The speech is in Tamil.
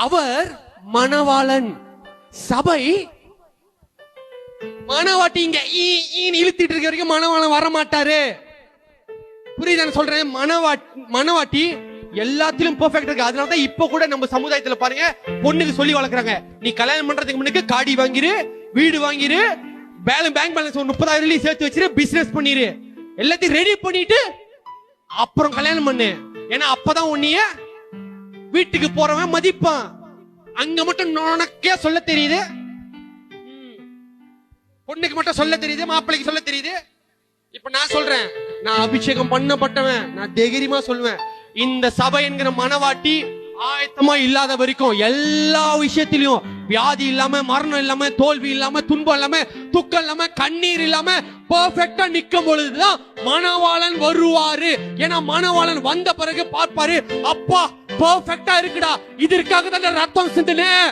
அவர் மணவாளன், சபை மணவாட்டி. இங்க இழுத்திட்டு இருக்க வரைக்கும் மணவாளன் வர மாட்டாரு. புரியுதான்னு சொல்றேன். மணவாட்டி எல்லாத்திலும் பெர்ஃபெக்ட் இருக்கு. அதனாலதான் இப்ப கூட நம்ம சமுதாயத்துல பாருங்க, பொண்ணுக்கு சொல்லி வளர்க்குறாங்க, நீ கல்யாணம் பண்றதுக்கு முன்னுக்கு காடி வாங்கிரு, வீடு வாங்கிரு, பேங்க் பேலன்ஸ் 30,000 சேர்த்து வச்சிரு, பிசினஸ் பண்ணிரு, எல்லாத்தையும் ரெடி பண்ணிட்டு அப்புறம் கல்யாணம் பண்ணு. ஏன்னா அப்பதான் உன்னைய வீட்டுக்கு போறவன் மதிப்பான். அங்க மட்டும் உனக்கே சொல்ல தெரியுது, பொண்ணுக்கு மட்டும் சொல்ல தெரியுது, மாப்பிள்ளைக்கு சொல்ல தெரியுது. இப்ப நான் சொல்றேன், நான் அபிஷேகம் பண்ணப்பட்டவன், நான் தைரியமா சொல்லுவேன், இந்த சபை என்கிற மணவாட்டி ஆயத்தமா இல்லாத வரைக்கும் எல்லா விஷயத்திலையும் வியாதி இல்லாம, மரணம் இல்லாம, தோல்வி இல்லாம, துன்பம் இல்லாம, துக்கம் இல்லாம, கண்ணீர் இல்லாம பெர்ஃபெக்ட்டா நிக்கும் பொழுதுதான் மணவாளன் வருவாரு. ஏன்னா மணவாளன் வந்த பிறகு பார்ப்பாரு, அப்பா பெர்ஃபெக்ட்டா இருக்குடா, இதற்காக தான் ரத்தம் சிந்தினேன்,